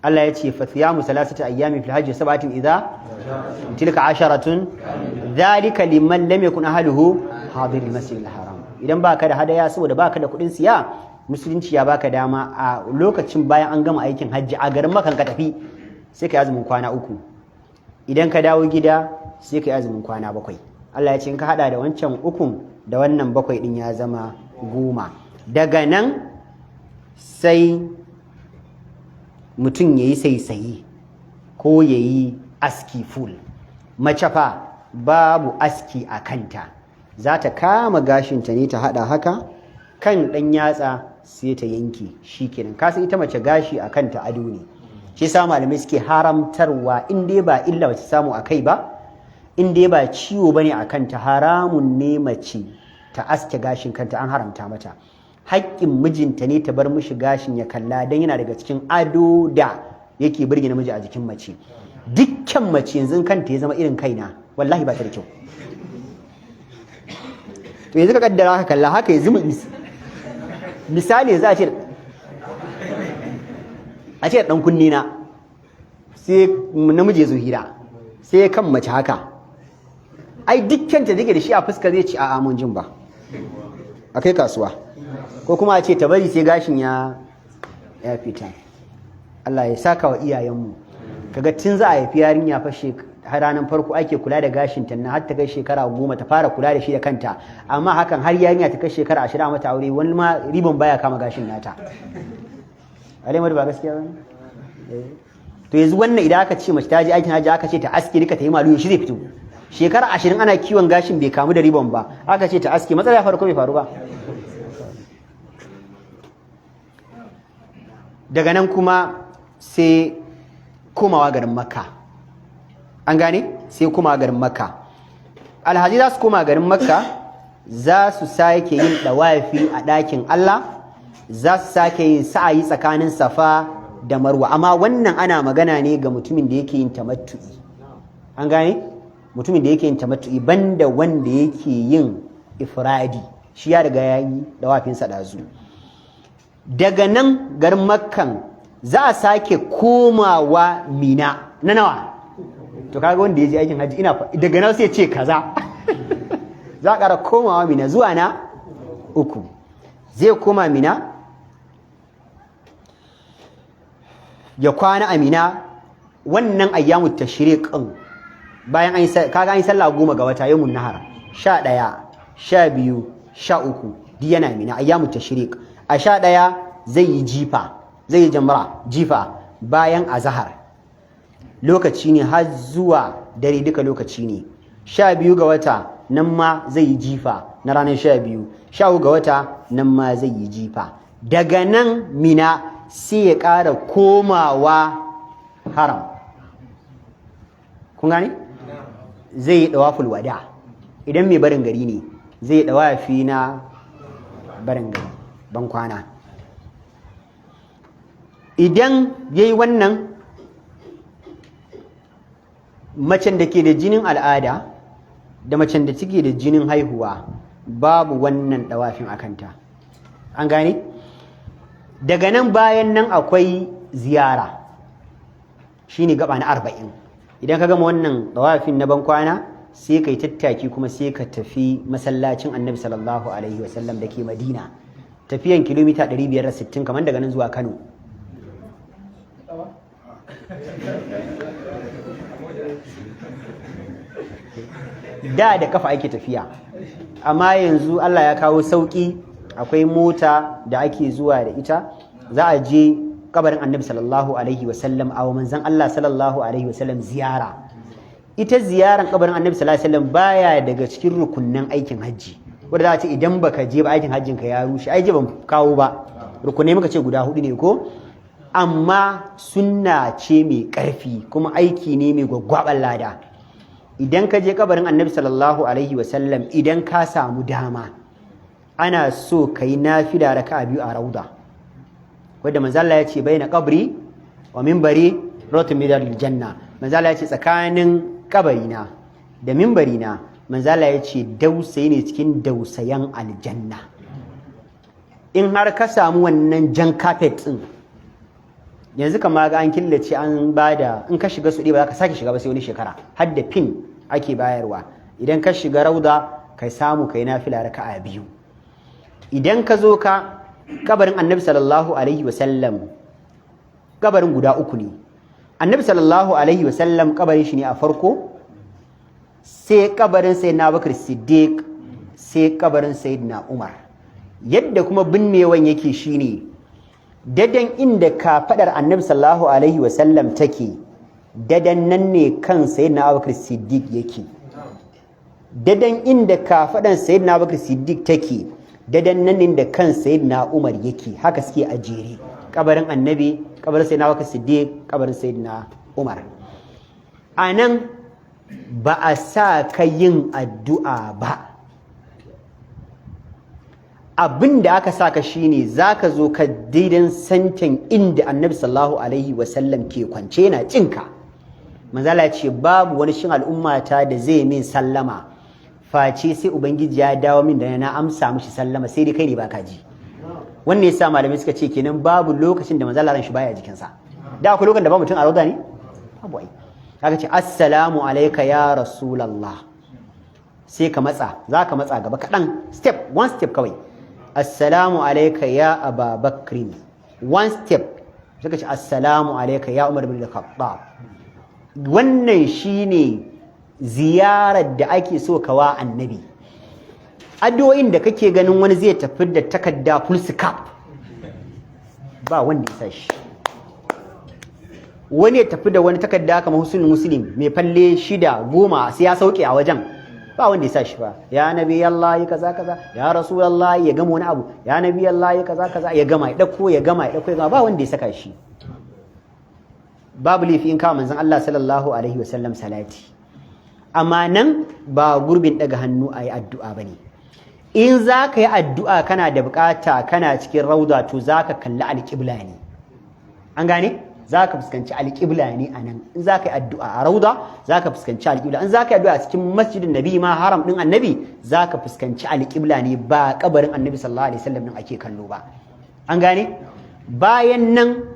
Allah ya ce fasiyamu 3 ayyamin fil hajji 7 idza tilka 10 dhalika liman lam yakun ahluhu hadir al-masjid al-haram. Idan baka da hadaya saboda baka da kudin siya, musulunci ya baka dama a lokacin bayan an gama aikin hajji a garin Makka ka tafi sai ka yi azumin kwana 3. Idan ka dawo gida sai ka yi azumin kwana 7. Allah ya ce in ka hada da wancan 3 da wannan 7 din ya zama 10. Daga nan sai mutum ya yi saisaye ko ya yi aski full. Mace fa babu aski a kanta, za ta kama gashinta ne ta hada haka kan ɗan yatsa sai ta yanke shi kenan. Kasan ita mace gashi a kanta ado ne, shi sa malamai suke haramtarwa in dai ba illa bace samu a kai ba, in dai ba ciwo bane a kanta, haramun ne mace ta aske gashin kanta, an haramta mata. Haƙƙin mijinta ne ta bar mishi gashin ya kalla don yana daga cikin ado da yake burge namiji a jikin mace. Dukkan mace yanzu kanta ya zama irin kaina wallahi ba ta da kyau. To yanzu ka kaddara haka kalla haka yanzu misali yanzu a ce dan kunni na sai namiji ya zo hira sai kan mace haka, ai dukkan ta take da shi a fuska zai ci a'a mun jin ba a kai kasuwa, ko kuma a ce ta bari sai gashin ya fita. Allah ya saka wa iyayenmu, kaga tun za a haifi yarinya fa har ranar farko ake kula da gashin ta na har ta kai shekara 10 ta fara kula da shi da kanta, amma hakan har yarinya ta kai shekara 20 mata aure wani ma ribon baya kama gashin nata. Alemar ba gaskiya bane. To yanzu wannan idan aka ce mace ta je aikin hajji aka ce ta aske duka ta yi malu shi zai fito. Shekara 20 ana kiwon gashin bai kamu da ribon ba, aka ce ta aske, matsala ya faru ko bai faru ba. Daga nan kuma sai komawa garin Makka. An gane? Sai komawa garin Makka. Alhaji za su koma garin Makka, za su sake yin dawafi a ɗakin Allah, za su sake yin sa'ayi tsakanin Safa da Marwa. Amma wannan ana magana ne ga mutumin da yake yin tamattu'i. An gane? Mutumin da yake yin tamattu'i banda wanda yake yin ifradi. Shi ya riga ya yi dawafinsa ɗazu. Daga nan garin Makkan za a sake komawa Mina na nawa? To kaga wanda ya je aikin hajji daga nan sai ce kaza. Za a ƙara komawa Mina zuwa na 3. Zai koma Mina ya kwana a Mina wannan ayyamu tashriqin bayan kaga an yi sallah 10 ga wata yawmun nahar 11 12 13 di yana Mina ayyamu tashriq. A 11 zai yi jifa, zai yi jifa bayan azhar, lokaci ne har zuwa dare duka lokaci ne. 12 ga wata nan ma zai yi jifa na ranar 12 13 ga wata nan ma zai yi jifa daga nan mina sai ya ƙara komawa haram kun gane zai yi dawaful wada idan mai barin gari ne zai yi dawafi na barin gari ban kwana idan yayi wannan macen da ke da jinin al'ada da macen da take da jinin haihuwa babu wannan dawafin akanta an gane daga nan bayan nan akwai ziyara shine gaba na 40 idan ka gama wannan dawafin na bankwana sai kai tattaki kuma sai ka tafi masallacin Annabi sallallahu alaihi wasallam dake Madina tafiyan kilomita 560 kamar daga nan zuwa Kano da kafa ake tafiya amma yanzu Allah ya kawo sauki akwai mota da ake zuwa da ita za a je kabarin Annabi sallallahu alaihi wasallam a manzon Allah sallallahu alaihi wasallam ziyara ita ziyaran kabarin Annabi sallallahu alaihi wasallam baya daga cikin rukunnan aikin haji wanda za a ce idan baka je ba aikin hajjin ka ya rushe ai je ban kawo ba rukunai muka ce guda 4 ne ko amma sunna ce mai karfi kuma aiki ne mai gwaggwaban lada idan ka je kabarin Annabi sallallahu alaihi wasallam idan ka samu dama ana so kai nafila raka'a 2 a rauda wanda manzo Allah ya ce baina qabri wa minbari rawatun min aljanna manzo Allah ya ce tsakanin kabarina da minbarina manzo Allah ya ce dausayi ne cikin dausayan aljanna in har ka samu wannan jan carpet din yanzu kama ga an killace an bada in ka shiga su ba za ka sake shiga ba sai wani shekara har da pin ake bayarwa idan ka shiga rauda kai samu kai nafila raka'a 2 idan ka zo ka kabarin Annabi sallallahu alaihi wasallam kabarin guda 3 ne Annabi sallallahu alaihi wasallam kabarin shi ne a farko sai kabarin sayyidina Abubakar Siddiq sai kabarin sayyidina Umar yadda kuma binnewan yake shine dadan inda kafadar Annabi sallallahu alaihi wasallam take dadan nan ne kan sayyidina Abubakar Siddiq yake dadan inda kafadan sayyidina Abubakar Siddiq take dadan nan inda kan sayyidina Umar yake haka suke a jere kabarin Annabi kabarin sayyidina Abubakar Siddiq kabarin sayyidina Umar anan ba a sa ka yin addu'a ba abinda aka saka shine zaka zo ka daidan santan inda Annabi sallallahu alaihi wasallam ke kwance yana cinka manzala ce babu wani shin al'ummata da zai min sallama face sai ubangiji ya dawo min da na amsa mishi sallama sai dai kai ne baka ji wannan yasa malamai suka ce kenan babu lokacin da manzala ran shi baya jikin sa da akwai lokacin da ba mutum a rauda ne babu ai kaga ce assalamu alayka ya rasulullah sai ka matsa zaka matsa gaba kadan one step kawai assalamu alayka ya ababakr one step sai ka ce assalamu alayka ya umar bin al-khattab wannan shine ziyarar da ake so kawa Annabi addu'o'in da kake ganin wani zai tafi da takarda full scap ba wanda ya shi wani ya tafi da wani takarda kamar husnul muslim mai falle 6 10 sai ya sauke a wajen ba wanda ya shi ba ya nabi Allah ya kaza kaza ya rasulullah ya gama wani abu ya nabi Allah ya kaza kaza ya gama ya dauko ba wanda ya saka shi babu laifi in kawo manzon Allah sallallahu alaihi wasallam salati amma nan ba gurbin daga hannu ayi addu'a bane in zaka yi addu'a kana da bukata kana cikin rauda to zaka kalli alqibla ne an gane zaka fuskanci alqibla ne anan in zaka yi addu'a a rauda zaka fuskanci alqibla in zaka yi addu'a cikin masjidin nabi ma haram din Annabi zaka fuskanci alqibla ne ba kabarin Annabi sallallahu alaihi wasallam din ake kallo ba an gane bayan nan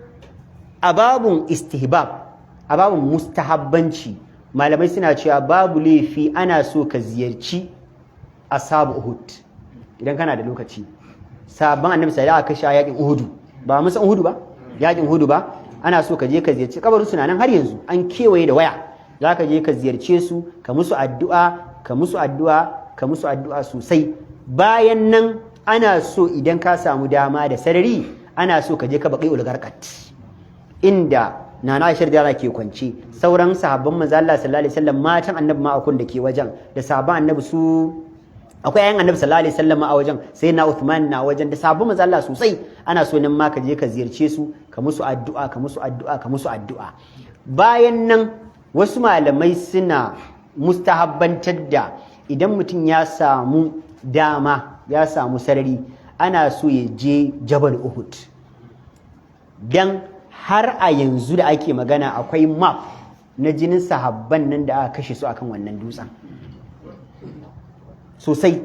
a babun istihbab a babun mustahabbanci malamai suna cewa babu laifi ana so ka ziyarci ashabu Uhud idan kana da lokaci sabon Annabi sallallahu alaihi wasallam yakin Uhud ba musan Uhud ba yakin Uhud ba ana so ka je ka ziyarci kabarin suna nan har yanzu an kewaye da waya zaka je ka ziyarce su ka musu addu'a sosai bayan nan ana so idan ka samu dama da sarari ana so ka je ka baqi ulgarqat inda Nana Aisha da ke kwance sauran sahabban manzo Allah sallallahu alaihi wasallam matan Annabi ma akun da ke wajen da sahabban Annabi su akwai ayan annabi sallallahu alaihi wasallam a wajen, sai na Uthman na wajen, da sabon manzo Allah sosai. Ana so nan ma ka je ka ziyarce su, ka musu addu'a, ka musu addu'a, ka musu addu'a. Bayan nan wasu malamai suna mustahabbantar da idan mutum ya samu dama, ya samu sarari, ana so ya je Jabal Uhud. Dan har a yanzu da ake magana akwai map na jinin sahabban nan da aka kashe su akan wannan dutsen. Sosai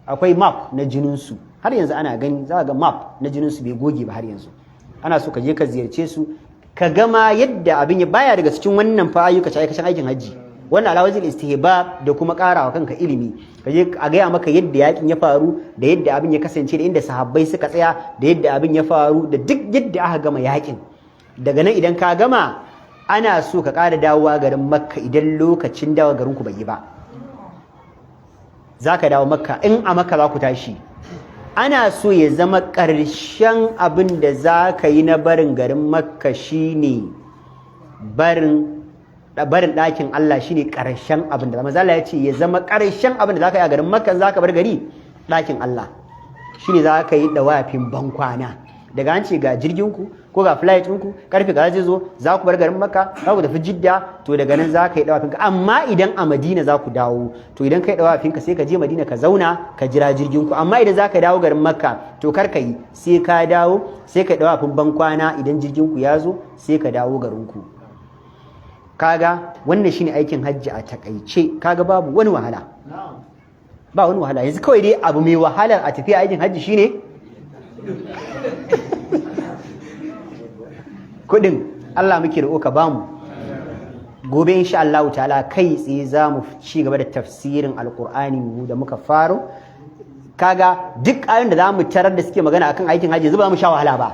akwai map na jininsu, har yanzu ana gani, za ga map na jininsu bai goge ba har yanzu. Ana so ka je ka ziyarce su, ka gama yadda abin ya baya daga cikin wannan fa ayyuka aikacin aikin hajji, wannan alawazil istihbab da kuma karawa kanka ilimi. Ka je a gaya maka yadda yakin ya faru, da yadda abin ya kasance, da inda sahabbai suka tsaya, da yadda abin ya faru, da duk yadda aka gama yakin. Daga nan idan ka gama, ana so ka ƙara dawowa garin Makka idan lokacin dawo garin ku bai yi ba. Za ka dawo Makka, in a Makka za ku tashi, ana so ya zama ƙarshen abin da za ka yi na barin garin Makka shine barin ɗakin Allah, shine ƙarshen abin da manzo Allah ya ce ya zama ƙarshen abin da za ka yi a garin Makka, za ka bar gari ɗakin Allah shine za ka yi dawafin bankwana. Daga an ce ga jirginku ko ga flight ɗinku karfe ga zai zo, za ku bar garin Makka, za ku tafi Jidda, to daga nan za ka yi dawafinka. Amma idan a Madina za ku dawo, to idan ka yi dawafinka sai ka je Madina ka zauna ka jira jirginku. Amma idan za ka dawo garin Makka, to kar ka yi, sai ka dawo, sai ka yi dawafin bankwana. Idan jirginku ya zo sai ka dawo garinku. Kaga wannan shine aikin hajji a takaice. Kaga babu wani wahala, ba wani wahala. Yanzu kawai dai abu mai wahala a tafiya aikin hajji shine kudin. Allah muke roƙo ka bamu. Gobe insha Allah ta'ala kai tsaye za mu ci gaba da tafsirin alqur'ani mu da muka faro. Kaga duk ayoyin da za mu tarar da suke magana akan aikin hajji zuba mu sha wahala ba.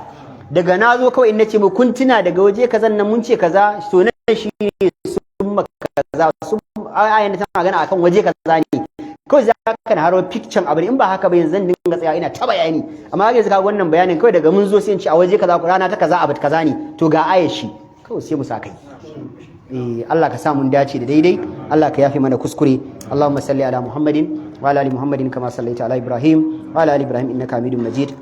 Daga na zo kawai in nace mu kun tuna daga waje kaza nan mun ce kaza, to nan shine sun maka kaza, sun ayoyin da tana magana akan waje kaza ne. Kawai za ka na haro picture abin, in ba haka ba yanzu zan dinga tsaya ina ta bayani. Amma yanzu ka wannan bayanin kawai daga mun zo sai in ce a waje kaza rana ta kaza abu kaza ne, to ga ayar shi kawai sai mu sa kai. Allah ka sa mun dace da daidai, Allah ka yafe mana kuskure. Allahumma salli ala Muhammadin wa ala ali Muhammadin kama sallaita ala Ibrahim wa ala ali Ibrahim innaka Hamidum Majid.